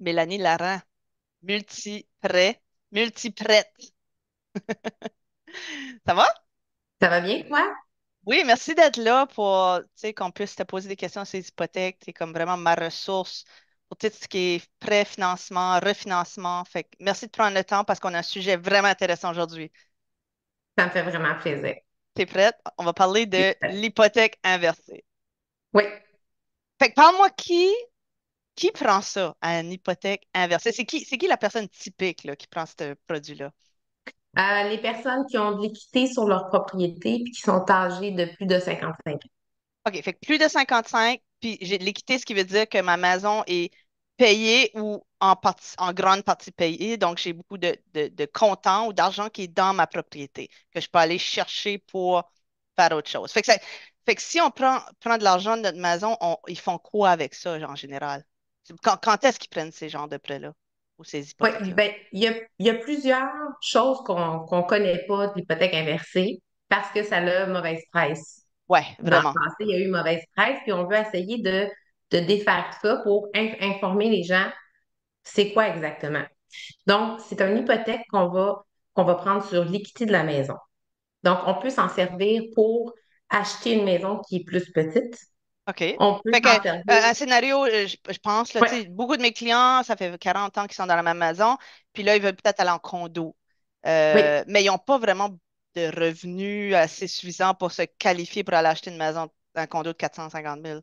Mélanie Laurent, multi-prêt, multi-prête. Ça va? Ça va bien, toi? Oui, merci d'être là pour, tu sais, qu'on puisse te poser des questions sur les hypothèques. Tu es comme vraiment ma ressource pour tout ce qui est prêt-financement, refinancement. Fait que merci de prendre le temps parce qu'on a un sujet vraiment intéressant aujourd'hui. Ça me fait vraiment plaisir. T'es prête? On va parler de l'hypothèque inversée. Oui. Fait que parle-moi qui prend ça, une hypothèque inversée? C'est qui la personne typique là, qui prend ce produit-là? Les personnes qui ont de l'équité sur leur propriété puis qui sont âgées de plus de 55 ans. OK, fait que plus de 55, puis j'ai de l'équité, ce qui veut dire que ma maison est payée ou en grande partie payée. Donc, j'ai beaucoup de comptant ou d'argent qui est dans ma propriété, que je peux aller chercher pour faire autre chose. Fait que si on prend de l'argent de notre maison, ils font quoi avec ça, genre, en général? Quand est-ce qu'ils prennent ces genres de prêts-là ou ces Oui, hypothèques-là? ben, il y a plusieurs choses qu'on ne connaît pas de l'hypothèque inversée parce que ça a mauvaise presse. Ouais, Dans le vraiment. passé, il y a eu mauvaise presse, puis on veut essayer de défaire ça pour informer les gens c'est quoi exactement. Donc, c'est une hypothèque qu'on va prendre sur l'équité de la maison. Donc, on peut s'en servir pour acheter une maison qui est plus petite. OK. On peut Fait que, s'en servir. un scénario, je pense, là, tu Ouais, sais, beaucoup de mes clients, ça fait 40 ans qu'ils sont dans la même maison, puis là, ils veulent peut-être aller en condo. oui, Mais ils n'ont pas vraiment de revenus assez suffisants pour se qualifier pour aller acheter une maison, un condo de 450 000.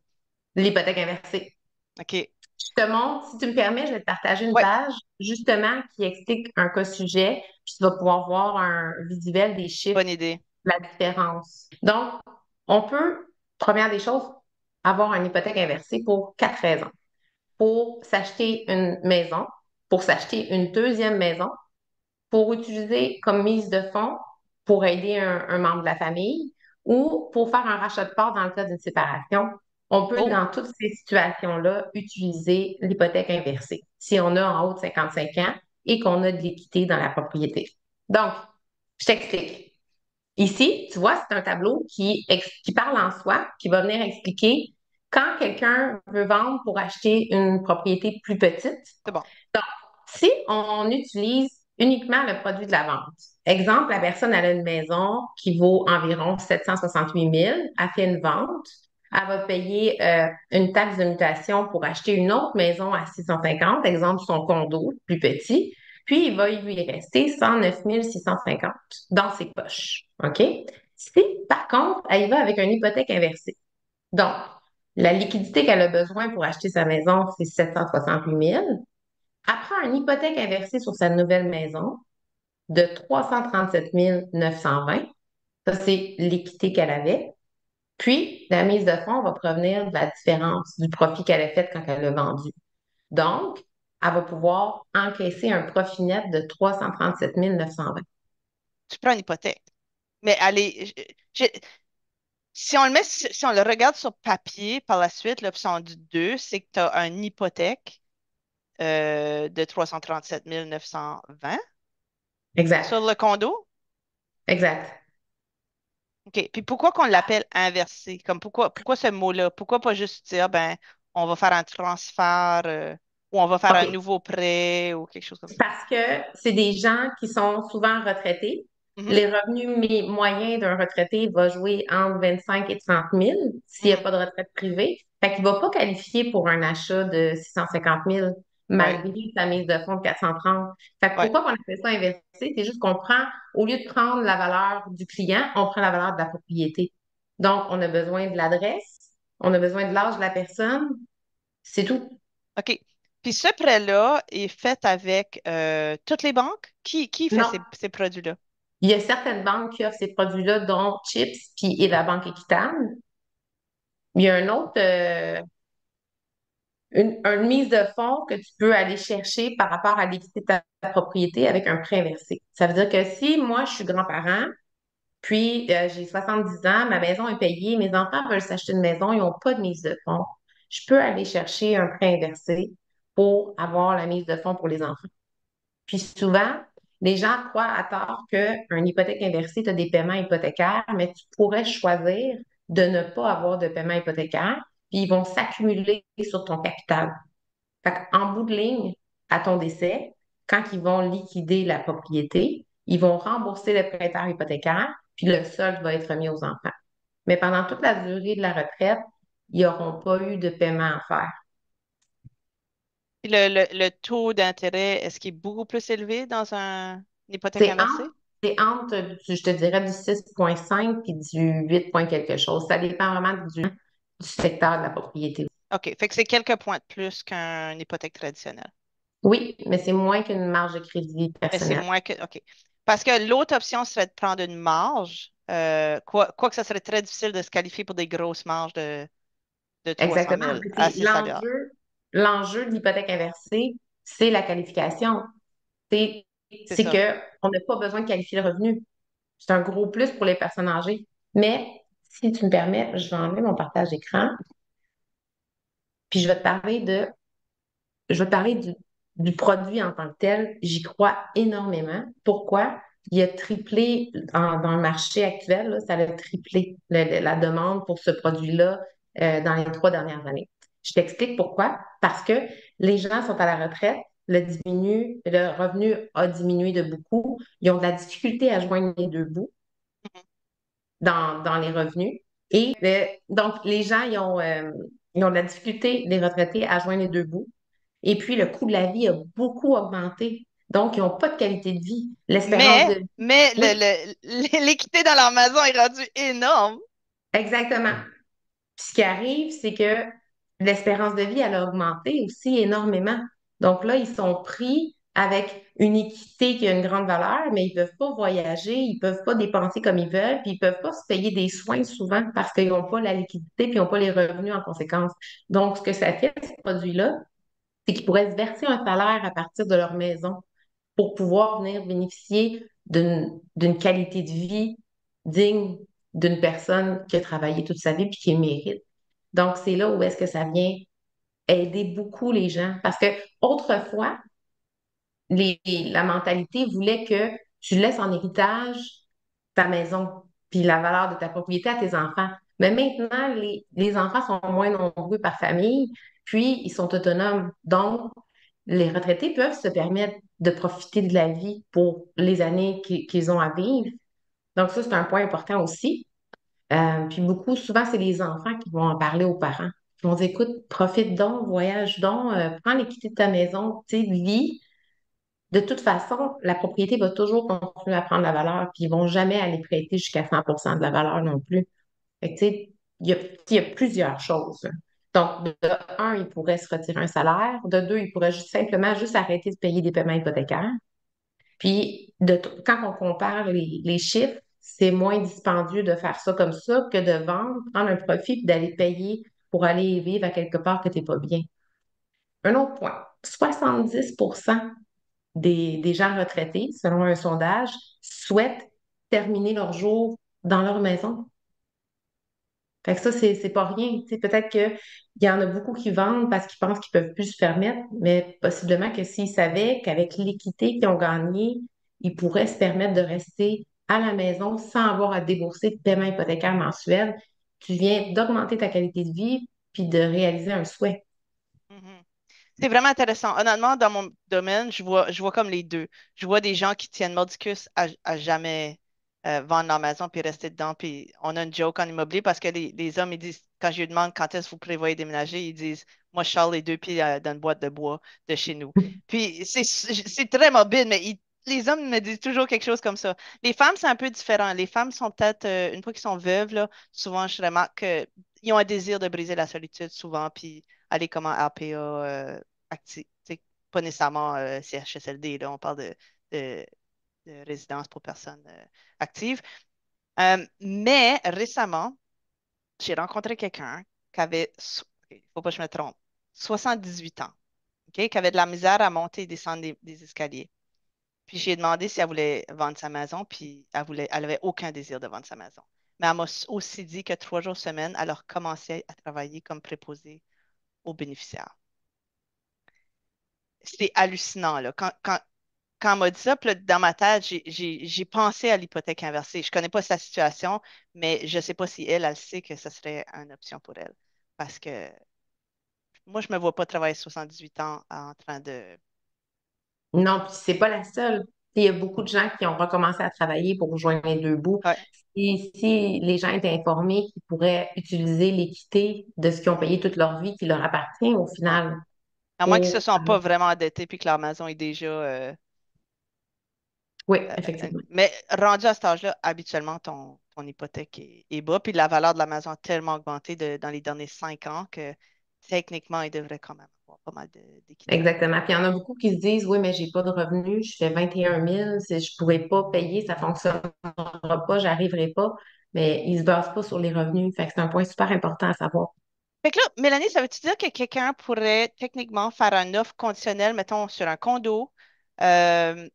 l'hypothèque inversée. OK. Je te montre, si tu me permets, je vais te partager une Ouais, page justement qui explique un cas sujet, puis tu vas pouvoir voir un visuel des chiffres, bonne idée. la différence. Donc, on peut, première des choses, avoir une hypothèque inversée pour quatre raisons. Pour s'acheter une maison, pour s'acheter une deuxième maison, pour utiliser comme mise de fonds pour aider un membre de la famille ou pour faire un rachat de part dans le cas d'une séparation. On peut, Oh, dans toutes ces situations-là, utiliser l'hypothèque inversée si on a en haut de 55 ans et qu'on a de l'équité dans la propriété. Donc, je t'explique. Ici, tu vois, c'est un tableau qui parle en soi, qui va venir expliquer quand quelqu'un veut vendre pour acheter une propriété plus petite. c'est bon. Si on utilise uniquement le produit de la vente, exemple, la personne elle a une maison qui vaut environ 768 000, elle fait une vente, elle va payer une taxe de mutation pour acheter une autre maison à 650, exemple son condo plus petit, puis il va lui rester 109 650 dans ses poches. OK? Si, par contre, elle y va avec une hypothèque inversée. Donc, la liquidité qu'elle a besoin pour acheter sa maison, c'est 768 000. Elle prend une hypothèque inversée sur sa nouvelle maison de 337 920. Ça, c'est l'équité qu'elle avait. Puis, la mise de fonds va provenir de la différence du profit qu'elle a fait quand elle l'a vendu. Donc, elle va pouvoir encaisser un profit net de 337 920. Tu prends une hypothèque. Mais allez, si on si on le regarde sur papier par la suite, l'option du 2, c'est que tu as une hypothèque de 337 920 Exact. sur le condo. Exact. OK. Puis pourquoi qu'on l'appelle inversé? Comme pourquoi ce mot-là? Pourquoi pas juste dire, ben, on va faire un transfert ou on va faire un OK. nouveau prêt ou quelque chose comme ça? Parce que c'est des gens qui sont souvent retraités. Mhm, Les revenus moyens d'un retraité va jouer entre 25 et 30 000 s'il n'y a mhm. pas de retraite privée. Fait qu'il ne va pas qualifier pour un achat de 650 000 Ouais, malgré sa mise de fonds de 430. Fait que ouais. pourquoi on appelle ça inversé? C'est juste qu'on prend, au lieu de prendre la valeur du client, on prend la valeur de la propriété. Donc, on a besoin de l'adresse, on a besoin de l'âge de la personne, c'est tout. OK. Puis ce prêt-là est fait avec toutes les banques? Qui fait Non. ces produits-là? Il y a certaines banques qui offrent ces produits-là, dont Chips puis et la Banque Équitable. Il y a un autre, une mise de fonds que tu peux aller chercher par rapport à l'équité de ta propriété avec un prêt inversé. Ça veut dire que si moi, je suis grand-parent, puis j'ai 10 ans, ma maison est payée, mes enfants veulent s'acheter une maison, ils n'ont pas de mise de fonds, je peux aller chercher un prêt inversé pour avoir la mise de fonds pour les enfants. Puis souvent, les gens croient à tort qu'une hypothèque inversée, tu as des paiements hypothécaires, mais tu pourrais choisir de ne pas avoir de paiement hypothécaire, puis ils vont s'accumuler sur ton capital. Fait en bout de ligne, à ton décès, quand ils vont liquider la propriété, ils vont rembourser le prêteur hypothécaire, puis le solde va être remis aux enfants. Mais pendant toute la durée de la retraite, ils n'auront pas eu de paiement à faire. Puis le taux d'intérêt, est-ce qu'il est beaucoup plus élevé dans une hypothèque C'est entre, inversée? c'est entre, je te dirais, du 6,5 puis du 8 point quelque chose. Ça dépend vraiment du secteur de la propriété. OK. Fait que c'est quelques points de plus qu'une hypothèque traditionnelle. Oui, mais c'est moins qu'une marge de crédit Mais c'est personnelle. moins que. OK. Parce que l'autre option serait de prendre une marge, quoique ça serait très difficile de se qualifier pour des grosses marges de 300 Exactement. 000 Puis à c'est ce salaire. l'enjeu de l'hypothèque inversée, c'est la qualification. C'est, C'est c'est ça. que on n'a pas besoin de qualifier le revenu. C'est un gros plus pour les personnes âgées. Mais si tu me permets, je vais enlever mon partage d'écran, puis je vais te parler du produit en tant que tel. J'y crois énormément. Pourquoi? Il a triplé dans le marché actuel, là, ça a triplé la demande pour ce produit-là dans les 3 dernières années. Je t'explique pourquoi. Parce que les gens sont à la retraite, le revenu a diminué de beaucoup. Ils ont de la difficulté à joindre les deux bouts Mhm. dans les revenus. Et donc, les gens, ils ont de la difficulté, les retraités, à joindre les deux bouts. Et puis, le coût de la vie a beaucoup augmenté. Donc, ils n'ont pas de qualité de vie. L'espérance de vie. Mais Oui, l'équité dans leur maison est rendue énorme. exactement. Puis, ce qui arrive, c'est que l'espérance de vie, elle a augmenté aussi énormément. Donc là, ils sont pris avec une équité qui a une grande valeur, mais ils ne peuvent pas voyager, ils ne peuvent pas dépenser comme ils veulent, puis ils ne peuvent pas se payer des soins souvent parce qu'ils n'ont pas la liquidité, puis ils n'ont pas les revenus en conséquence. Donc, ce que ça fait, ce produit-là, c'est qu'ils pourraient se verser un salaire à partir de leur maison pour pouvoir venir bénéficier d'une qualité de vie digne d'une personne qui a travaillé toute sa vie puis qui le mérite. Donc, c'est là où est-ce que ça vient aider beaucoup les gens. Parce que autrefois, la mentalité voulait que tu laisses en héritage ta maison puis la valeur de ta propriété à tes enfants. Mais maintenant, les enfants sont moins nombreux par famille, puis ils sont autonomes. Donc, les retraités peuvent se permettre de profiter de la vie pour les années qu'ils ont à vivre. Donc, ça, c'est un point important aussi. Puis beaucoup, souvent, c'est les enfants qui vont en parler aux parents. Ils vont dire, écoute, profite donc, voyage donc, prends l'équité de ta maison, tu sais, vis. De toute façon, la propriété va toujours continuer à prendre la valeur, puis ils vont jamais aller prêter jusqu'à 100% de la valeur non plus. Fait que, tu sais, il y a plusieurs choses. Donc, de un, ils pourraient se retirer un salaire. De deux, ils pourraient simplement juste arrêter de payer des paiements hypothécaires. Puis, quand on compare les chiffres, c'est moins dispendieux de faire ça comme ça que de vendre, prendre un profit puis d'aller payer pour aller vivre à quelque part que tu n'es pas bien. Un autre point, 70% des gens retraités, selon un sondage, souhaitent terminer leur jour dans leur maison. Fait que ça, c'est pas rien. Tu sais, peut-être qu'il y en a beaucoup qui vendent parce qu'ils pensent qu'ils peuvent plus se permettre, mais possiblement que s'ils savaient qu'avec l'équité qu'ils ont gagnée, ils pourraient se permettre de rester à la maison sans avoir à débourser de paiement hypothécaire mensuel, tu viens d'augmenter ta qualité de vie puis de réaliser un souhait. Mhm. C'est vraiment intéressant. Honnêtement, dans mon domaine, je vois comme les deux. Je vois des gens qui tiennent mordicus à jamais vendre leur maison puis rester dedans. Puis on a une joke en immobilier parce que les hommes, ils disent, quand je lui demande quand est-ce que vous prévoyez déménager, ils disent, moi, je sors les deux pieds dans une boîte de bois de chez nous. Puis c'est très morbide, mais les hommes me disent toujours quelque chose comme ça. Les femmes, c'est un peu différent. Les femmes sont peut-être, une fois qu'ils sont veuves, là, souvent, je remarque qu'ils ont un désir de briser la solitude souvent, puis aller comme en RPA actif, tu sais, pas nécessairement CHSLD, là, on parle de résidence pour personnes actives. Mais récemment, j'ai rencontré quelqu'un qui avait, il faut pas que je me trompe, 78 ans, ok, qui avait de la misère à monter et descendre des escaliers. Puis j'ai demandé si elle voulait vendre sa maison, puis elle avait aucun désir de vendre sa maison. Mais elle m'a aussi dit que 3 jours semaine, elle a recommencé à travailler comme préposée aux bénéficiaires. C'est hallucinant, là. Quand on m'a dit ça, puis là, dans ma tête, j'ai pensé à l'hypothèque inversée. Je connais pas sa situation, mais je sais pas si elle sait que ce serait une option pour elle. Parce que moi, je me vois pas travailler 78 ans en train de Non, puis c'est pas la seule. Il y a beaucoup de gens qui ont recommencé à travailler pour rejoindre les deux bouts. Ouais. Et si les gens étaient informés qu'ils pourraient utiliser l'équité de ce qu'ils ont Mhm. payé toute leur vie, qui leur appartient au Ouais. final, À moins qu'ils se pour... sont pas vraiment endettés puis que leur maison est déjà. Oui, effectivement. Mais rendu à cet âge-là, habituellement, ton hypothèque est bas. Puis la valeur de la maison a tellement augmenté dans les derniers 5 ans que techniquement, il devrait quand même avoir pas mal d'équité. Exactement. Puis il y en a beaucoup qui se disent, oui, mais j'ai pas de revenus, je fais 21 000, si je pourrais pas payer, ça fonctionnera pas, j'arriverai pas. Mais ils se basent pas sur les revenus. Fait que c'est un point super important à savoir. Fait que là, Mélanie, ça veut-tu dire que quelqu'un pourrait techniquement faire un offre conditionnelle, mettons, sur un condo, euh,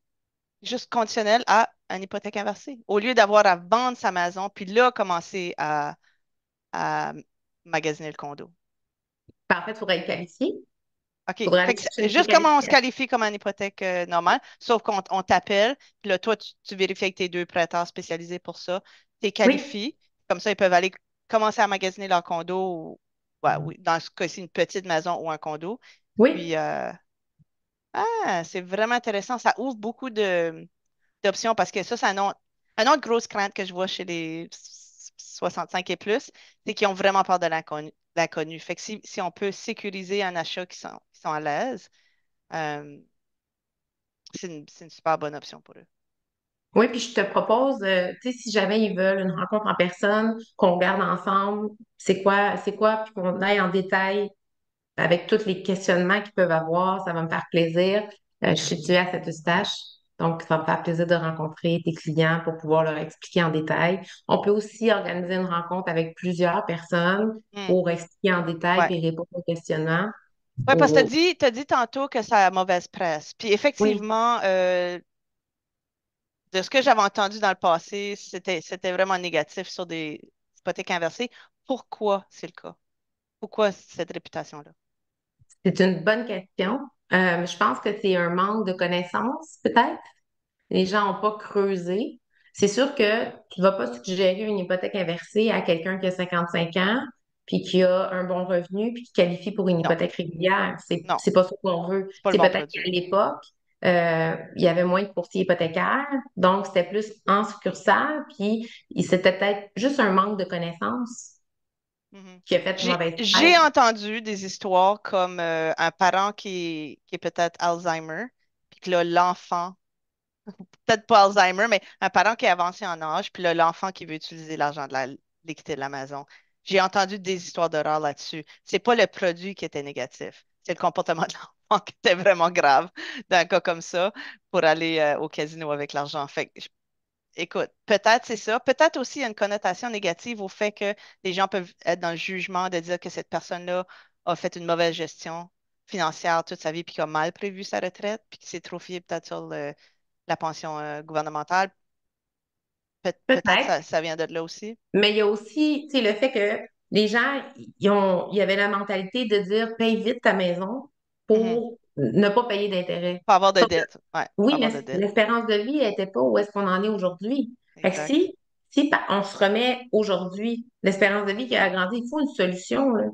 juste conditionnelle à une hypothèque inversée, au lieu d'avoir à vendre sa maison, puis là, commencer à magasiner le condo? En fait, il faudrait être qualifié. Il OK. faudrait Fait aller que chercher une juste comment on se préqualification. qualifie comme une hypothèque normale, sauf qu'on on t'appelle, puis là, toi, tu vérifies avec tes deux prêteurs spécialisés pour ça, tu Oui, qualifies, comme ça, ils peuvent aller commencer à magasiner leur condo, ou, ouais, oui, dans ce cas-ci, une petite maison ou un condo. oui. Puis, c'est vraiment intéressant. Ça ouvre beaucoup d'options parce que ça, c'est un autre grosse crainte que je vois chez les 65 et plus, c'est qu'ils ont vraiment peur de l'inconnu. Fait que si on peut sécuriser un achat qui sont à l'aise, euh, c'est une super bonne option pour eux. Oui, puis je te propose, tu sais, si jamais ils veulent une rencontre en personne, qu'on regarde ensemble, c'est quoi, puis qu'on aille en détail avec tous les questionnements qu'ils peuvent avoir, ça va me faire plaisir. Je suis située à Saint-Eustache, donc ça va me faire plaisir de rencontrer tes clients pour pouvoir leur expliquer en détail. On peut aussi organiser une rencontre avec plusieurs personnes Hmm. pour expliquer en détail Ouais. puis répondre aux questionnements. Ouais, parce que Au- t'as dit tantôt que ça a mauvaise presse. Puis Oui, effectivement, de ce que j'avais entendu dans le passé, c'était vraiment négatif sur des hypothèques inversées. Pourquoi c'est le cas? Pourquoi cette réputation-là? c'est une bonne question. Je pense que c'est un manque de connaissances, peut-être. Les gens n'ont pas creusé. C'est sûr que tu ne vas pas suggérer une hypothèque inversée à quelqu'un qui a 55 ans, puis qui a un bon revenu, puis qui qualifie pour une Non, hypothèque régulière. non, C'est pas ça qu'on veut. c'est pas le C'est bon peut-être qu'à produit. l'époque, il y avait moins de courtiers hypothécaires, donc c'était plus en succursale, puis c'était peut-être juste un manque de connaissances Mhm. qui a fait une J'ai, mauvaise j'ai presse. entendu des histoires comme un parent qui est peut-être Alzheimer, puis que là, l'enfant, peut-être pas Alzheimer, mais un parent qui est avancé en âge, puis là, l'enfant qui veut utiliser l'argent de l'équité de la maison. J'ai entendu des histoires d'horreur là-dessus. C'est pas le produit qui était négatif, c'est le comportement de l'enfant qui était vraiment grave dans un cas comme ça pour aller au casino avec l'argent. Fait que écoute, peut-être c'est ça. Peut-être aussi il y a une connotation négative au fait que les gens peuvent être dans le jugement de dire que cette personne-là a fait une mauvaise gestion financière toute sa vie, puis qu'il a mal prévu sa retraite, puis qu'il s'est trop fié peut-être sur la pension gouvernementale. Peut-être Peut-être. ça vient de là aussi. Mais il y a aussi, tu sais, le fait que les gens, ils avaient la mentalité de dire paye vite ta maison Mhm. pour ne pas payer d'intérêt. Pas avoir de Sauf que, dette. Ouais, pas oui, avoir mais de dette. l'espérance de vie n'était pas où est-ce qu'on en est aujourd'hui. Fait que Exact. on se remet aujourd'hui, l'espérance de vie qui a agrandi, il faut une solution, là.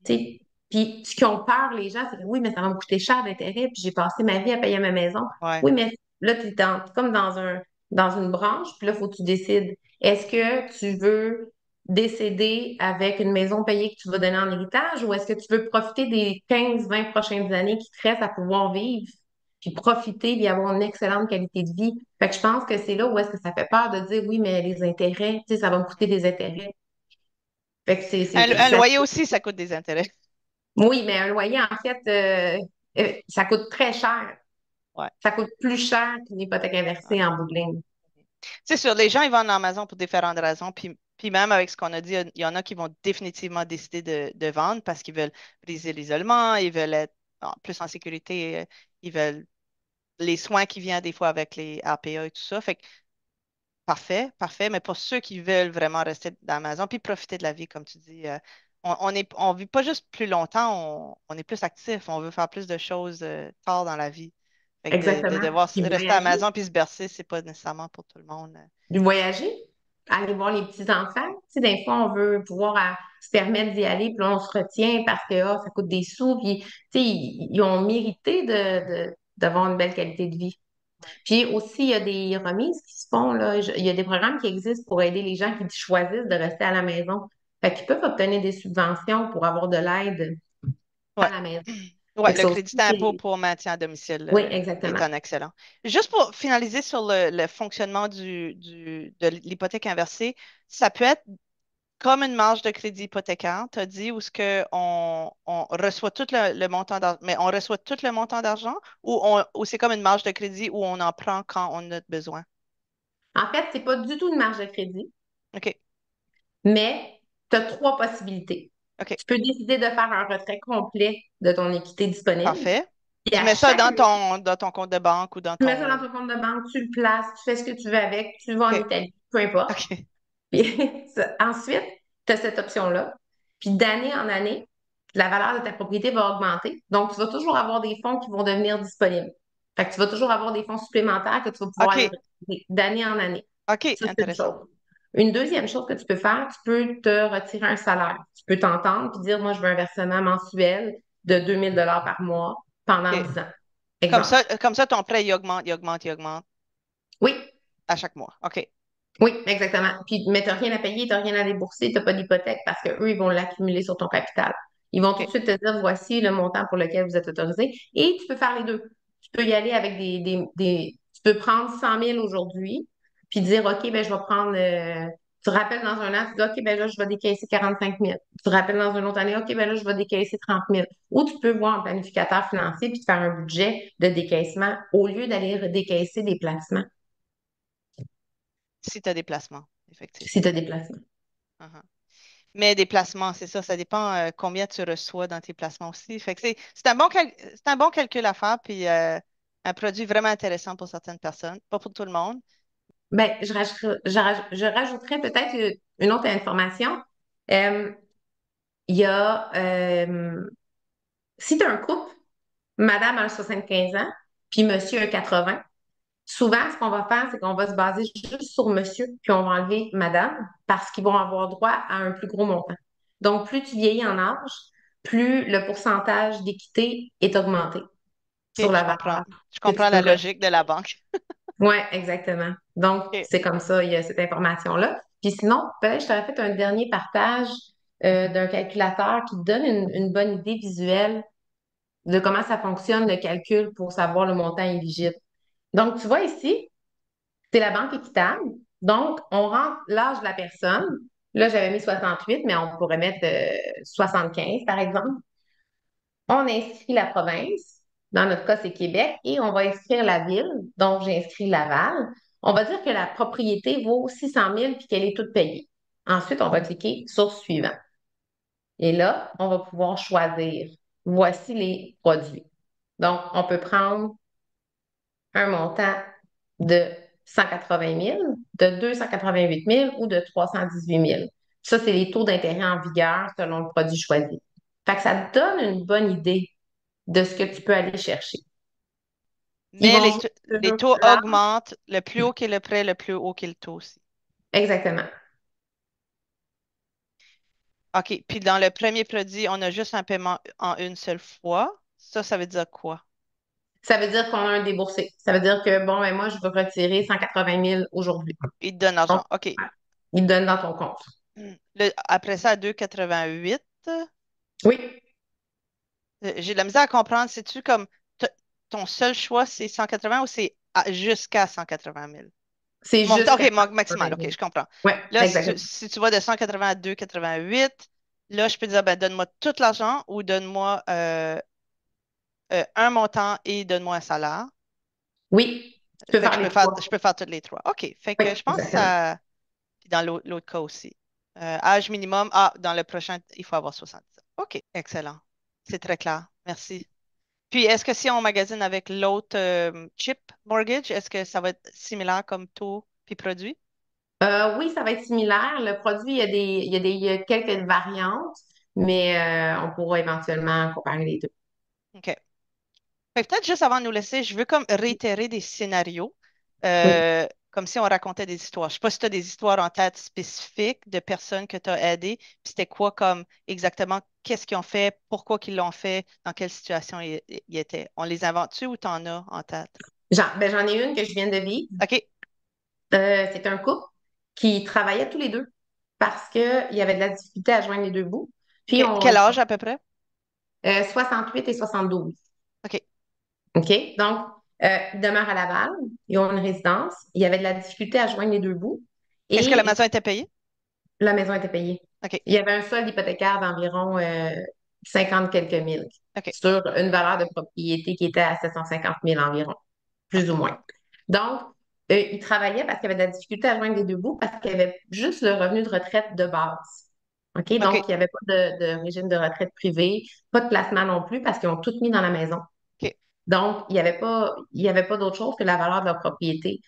Tu sais. Puis ce qu'ils ont peur, les gens, c'est que oui, mais ça va me coûter cher d'intérêt, puis j'ai passé ma vie à payer ma maison. Ouais. Oui, mais là, tu es comme dans une branche, puis là, il faut que tu décides. Est-ce que tu veux décéder avec une maison payée que tu vas donner en héritage ou est-ce que tu veux profiter des 15 20 prochaines années qui te restent à pouvoir vivre, puis profiter, puis avoir une excellente qualité de vie? Fait que je pense que c'est là où est-ce que ça fait peur de dire oui, mais les intérêts, tu sais, ça va me coûter des intérêts. Fait que Un loyer aussi, ça coûte des intérêts. oui, mais un loyer, en fait, ça coûte très cher. Ouais. Ça coûte plus cher qu'une hypothèque Ouais. inversée en bout de ligne. C'est sûr, les gens, ils vendent leur maison pour différentes raisons. Puis même avec ce qu'on a dit, il y en a qui vont définitivement décider de vendre parce qu'ils veulent briser l'isolement, ils veulent être plus en sécurité, ils veulent les soins qui viennent des fois avec les RPA et tout ça. Fait que parfait, parfait. Mais pour ceux qui veulent vraiment rester dans la maison puis profiter de la vie, comme tu dis, on vit pas juste plus longtemps, on est plus actif, on veut faire plus de choses tard dans la vie. Fait que de Exactement. devoir Puis rester à la voyager. maison puis se bercer, c'est pas nécessairement pour tout le monde. Du voyager, aller voir les petits-enfants. Tu sais, des fois, on veut pouvoir se permettre d'y aller, puis là, on se retient parce que ça coûte des sous, puis tu sais, ils ont mérité d'avoir une belle qualité de vie. Ouais. Puis aussi, il y a des remises qui se font, là. Il y a des programmes qui existent pour aider les gens qui choisissent de rester à la maison. Fait qu'ils peuvent obtenir des subventions pour avoir de l'aide à Ouais. la maison. Fait Ouais, que le ça aussi, crédit d'impôt c'est... pour maintien à domicile Oui, est exactement. un excellent. Juste pour finaliser sur le fonctionnement de l'hypothèque inversée, ça peut être comme une marge de crédit hypothécaire, tu as dit, où ce que on reçoit tout le montant d'argent, mais on reçoit tout le montant d'argent ou c'est comme une marge de crédit où on en prend quand on a besoin? En fait, c'est pas du tout une marge de crédit, OK, mais tu as trois possibilités. OK, Tu peux décider de faire un retrait complet de ton équité disponible. parfait. Et Tu à mets ça chaque mois, dans ton compte de banque ou dans tu mets ça dans ton... ton compte de banque, tu le places, tu fais ce que tu veux avec, tu vas en OK, Italie, peu importe. OK, Puis ensuite, tu as cette option-là. Puis d'année en année, la valeur de ta propriété va augmenter. Donc, tu vas toujours avoir des fonds qui vont devenir disponibles. Fait que tu vas toujours avoir des fonds supplémentaires que tu vas pouvoir aller OK, retirer d'année en année. OK, Ça, c'est une intéressant. chose. Une deuxième chose que tu peux faire, tu peux te retirer un salaire. Tu peux t'entendre et dire, moi, je veux un versement mensuel de 2000 $ par mois pendant OK. 10 ans. Exemple. Comme ça, ton prêt, il augmente, il augmente, il augmente Oui, à chaque mois. OK, oui, exactement. Puis, mais tu n'as rien à payer, tu n'as rien à débourser, tu n'as pas d'hypothèque parce qu'eux, ils vont l'accumuler sur ton capital. Ils vont tout de OK. suite te dire, voici le montant pour lequel vous êtes autorisé. Et tu peux faire les deux. Tu peux y aller avec tu peux prendre 100 000 aujourd'hui, puis dire, OK, ben, je vais prendre, tu rappelles dans un an, tu dis, OK, ben là, je vais décaisser 45 000. Tu rappelles dans une autre année, OK, ben là, je vais décaisser 30 000. Ou tu peux voir un planificateur financier puis te faire un budget de décaissement au lieu d'aller décaisser des placements Si tu as des placements, si effectivement. tu as des placements. Uh-huh. Mais des placements, c'est ça, ça dépend combien tu reçois dans tes placements aussi. Fait que c'est un c'est un bon calcul à faire, puis un produit vraiment intéressant pour certaines personnes, pas pour tout le monde. Ben, je rajouterais peut-être une autre information. Euh, il y a, si tu as un couple, madame a 75 ans, puis monsieur a 80, souvent, ce qu'on va faire, c'est qu'on va se baser juste sur monsieur, puis on va enlever madame, parce qu'ils vont avoir droit à un plus gros montant. Donc, plus tu vieillis en âge, plus le pourcentage d'équité est augmenté OK, sur la valeur je que tu comprends peux la retirer. logique de la banque. Oui, exactement. Donc, OK. c'est comme ça, il y a cette information-là. Puis sinon, peut-être je t'aurais fait un dernier partage d'un calculateur qui te donne une bonne idée visuelle de comment ça fonctionne, le calcul pour savoir le montant éligible. Donc, tu vois ici, c'est la banque équitable. Donc, on rentre l'âge de la personne. Là, j'avais mis 68, mais on pourrait mettre 75, par exemple. On inscrit la province. Dans notre cas, c'est Québec. Et on va inscrire la ville. Donc, j'ai inscrit Laval. On va dire que la propriété vaut 600 000 puis qu'elle est toute payée. Ensuite, on va cliquer sur Suivant. Et là, on va pouvoir choisir. Voici les produits. Donc, on peut prendre un montant de 180 000, de 288 000 ou de 318 000. Ça, c'est les taux d'intérêt en vigueur selon le produit choisi. Fait que ça te donne une bonne idée de ce que tu peux aller chercher. Ils Mais vont jouer les sur taux là. augmentent. Le plus haut qu'est le prêt, le plus haut qu'est le taux aussi. Exactement. OK. Puis dans le premier produit, on a juste un paiement en une seule fois. Ça veut dire quoi? Ça veut dire qu'on a un déboursé. Ça veut dire que, bon, ben moi, je veux retirer 180 000 aujourd'hui. Il te donne Donc, l'argent. OK. ouais, ils te donnent dans ton compte. Après ça, à 2,88, Oui, j'ai de la misère à comprendre. C'est-tu comme t- ton seul choix, c'est 180 ou c'est jusqu'à 180 000? c'est OK, jusqu'à maximal. 180 OK, 000. je comprends. Oui, Là, exactement. si tu vas de 180 à 2,88, là, je peux dire, ben, donne-moi tout l'argent ou donne-moi un montant et donne-moi un salaire. Oui, tu peux Fait que faire les trois. je peux faire toutes les trois. OK. Fait Oui, que je pense que exactement. ça. Puis dans l'autre cas aussi. Âge minimum. Dans le prochain, il faut avoir 70 ans. OK. Excellent. C'est très clair. Merci. Puis, est-ce que si on magasine avec l'autre chip mortgage, est-ce que ça va être similaire comme taux puis produit? Oui, ça va être similaire. Le produit, il y a quelques variantes, mais on pourra éventuellement comparer les deux. OK. Fait que peut-être juste avant de nous laisser, je veux comme réitérer des scénarios, Oui. comme si on racontait des histoires. Je sais pas si tu as des histoires en tête spécifiques de personnes que tu as aidées, puis c'était quoi comme exactement qu'est-ce qu'ils ont fait, pourquoi qu'ils l'ont fait, dans quelle situation ils étaient. On les invente-tu ou t'en as en tête? J'en ai une que je viens de vivre. OK. C'est un couple qui travaillait tous les deux parce qu'il y avait de la difficulté à joindre les deux bouts. Puis OK. Quel âge à peu près? 68 et 72. OK. OK? Donc, ils demeurent à Laval. Ils ont une résidence. Il y avait de la difficulté à joindre les deux bouts. Est-ce que la Et maison était payée? la maison était payée. OK. Il y avait un solde hypothécaire d'environ 50 quelques mille OK. sur une valeur de propriété qui était à 750 000 environ, plus ou OK. moins. Donc, il travaillait parce qu'il y avait de la difficulté à joindre les deux bouts parce qu'il y avait juste le revenu de retraite de base. OK? Donc, OK. il n'y avait pas de régime de retraite privé, pas de placement non plus parce qu'ils ont tout mis dans la maison. OK. Donc, il y avait pas d'autre chose que la valeur de leur propriété.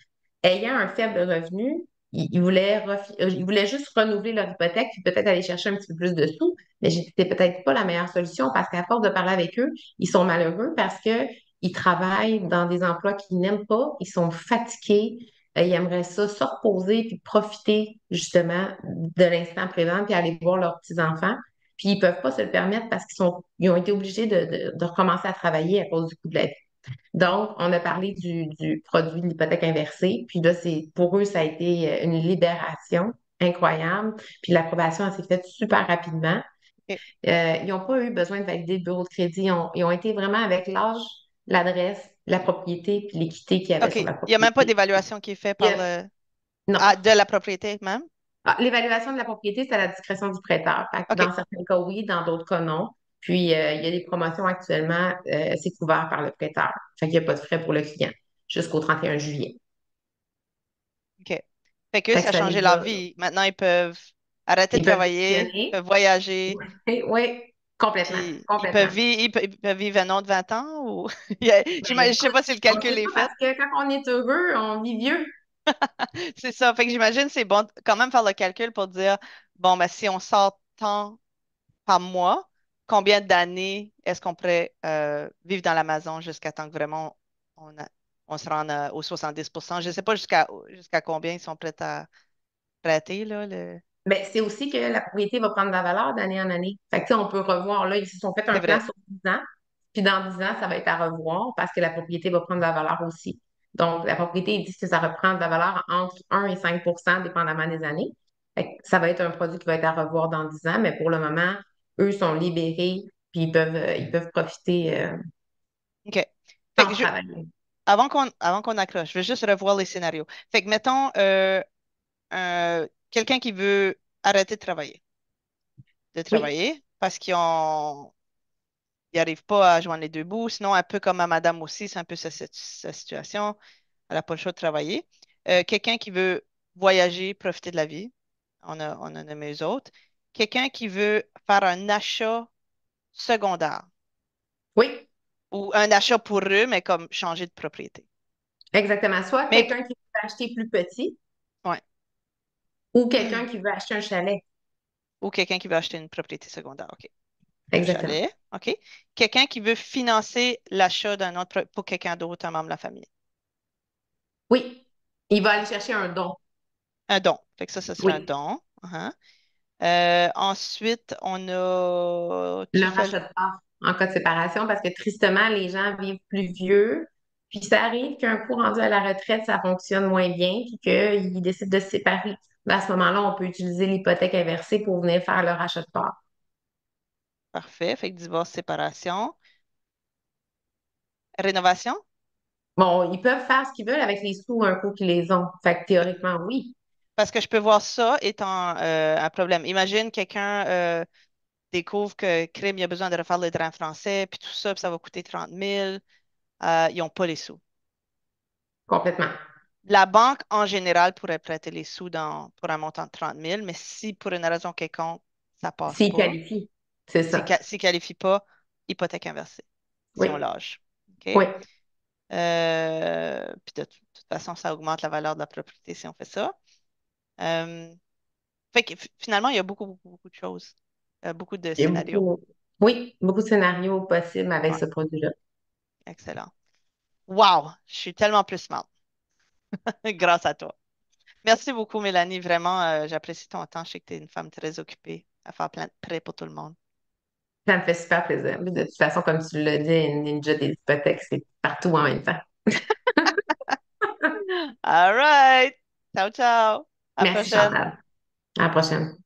Ayant un faible revenu, ils voulaient juste renouveler leur hypothèque puis peut-être aller chercher un petit peu plus de sous, mais c'était peut-être pas la meilleure solution parce qu'à force de parler avec eux, ils sont malheureux parce que ils travaillent dans des emplois qu'ils n'aiment pas, ils sont fatigués, ils aimeraient ça se reposer puis profiter justement de l'instant présent puis aller voir leurs petits-enfants. Puis ils peuvent pas se le permettre parce ils ont été obligés de recommencer à travailler à cause du coût de la vie. Donc, on a parlé du produit de l'hypothèque inversée. Puis là, pour eux, ça a été une libération incroyable. Puis l'approbation, elle s'est faite super rapidement. OK. Ils n'ont pas eu besoin de valider le bureau de crédit. Ils ont été vraiment avec l'âge, l'adresse, la propriété, puis l'équité qu'il y avait OK. sur Il la n'y a même pas propriété. d'évaluation qui est faite Il y par a- le... non. Ah, de la propriété même? Ah, l'évaluation de la propriété, c'est à la discrétion du prêteur. Fait que OK. dans certains cas, oui, dans d'autres cas, non. Puis, il y a des promotions actuellement, c'est couvert par le prêteur. Fait qu'il n'y a pas de frais pour le client jusqu'au 31 juillet. OK. Fait que Fait que ça a ça changé les leur a. vie. Maintenant, ils peuvent arrêter de Ils peuvent travailler, démissionner. peuvent voyager, Oui, oui, complètement, puis complètement. ils peuvent vivre un autre 20 ans ou... Ben, Je sais écoute, pas si le on ne calcul sait est pas fait. parce que quand on est heureux, on vit vieux. C'est ça. Fait que j'imagine que c'est bon de quand même faire le calcul pour dire, bon, ben, si on sort tant par mois, combien d'années est-ce qu'on pourrait vivre dans la maison jusqu'à temps que vraiment on, on se rende aux 70%. Je ne sais pas jusqu'à combien ils sont prêts à prêter, là, le... Ben, c'est aussi que la propriété va prendre de la valeur d'année en année. Fait que, tu sais, on peut revoir, là, ils se sont fait C'est un plan vrai. sur 10 ans, puis dans 10 ans, ça va être à revoir parce que la propriété va prendre de la valeur aussi. Donc, la propriété, ils disent que ça reprend de la valeur entre 1 et 5 dépendamment des années. Fait que ça va être un produit qui va être à revoir dans 10 ans, mais pour le moment, eux sont libérés, puis ils peuvent profiter OK. Fait sans que travailler. avant qu'on accroche, je veux juste revoir les scénarios. Fait que mettons quelqu'un qui veut arrêter de Oui, travailler parce ils n'arrivent pas à joindre les deux bouts. Sinon, un peu comme à madame aussi, c'est un peu sa situation. Elle n'a pas le choix de travailler. Quelqu'un qui veut voyager, profiter de la vie. On a nommé eux autres. Quelqu'un qui veut faire un achat secondaire oui, ou un achat pour eux, mais comme changer de propriété. exactement. Soit Mais, quelqu'un qui veut acheter plus petit ouais. ou quelqu'un qui veut acheter un chalet. Ou quelqu'un qui veut acheter une propriété secondaire. OK. Un Exactement. chalet. OK. Quelqu'un qui veut financer l'achat d'un autre pour quelqu'un d'autre, un membre de la famille. Oui, il va aller chercher un don. Un don. Fait que ça serait un Oui, don. Ensuite, on a le qui fait rachat de part en cas de séparation parce que tristement, les gens vivent plus vieux. Puis ça arrive qu'un coup rendu à la retraite, ça fonctionne moins bien, puis qu'ils décident de se séparer. À ce moment-là, on peut utiliser l'hypothèque inversée pour venir faire le rachat de part. parfait. Fait que divorce, séparation. Rénovation? Bon, ils peuvent faire ce qu'ils veulent avec les sous un coup qu'ils les ont. Fait que théoriquement, oui, Parce que je peux voir ça étant un problème. Imagine quelqu'un découvre que crime, il a besoin de refaire le drain français, puis tout ça, puis ça va coûter 30 000. Ils n'ont pas les sous. complètement. La banque, en général, pourrait prêter les sous pour un montant de 30 000, mais si pour une raison quelconque, ça passe S'ils pas, qualifient, c'est ça. s'il ne qualifie pas, hypothèque inversée, si Oui, on lâche. OK? oui. Puis de toute façon, ça augmente la valeur de la propriété si on fait ça. Euh, Fait que finalement, il y a beaucoup, beaucoup, beaucoup de choses, beaucoup de Il y a scénarios. beaucoup, oui, beaucoup de scénarios possibles avec Ouais, ce produit-là. excellent. Wow, je suis tellement plus smart grâce à toi. Merci beaucoup, Mélanie. Vraiment, j'apprécie ton temps. Je sais que tu es une femme très occupée à faire plein de prêts pour tout le monde. Ça me fait super plaisir. De toute façon, comme tu l'as dit, une ninja des hypothèques, c'est partout en même temps. All right. Ciao, ciao. À la Merci, prochaine. Chantal. À la prochaine.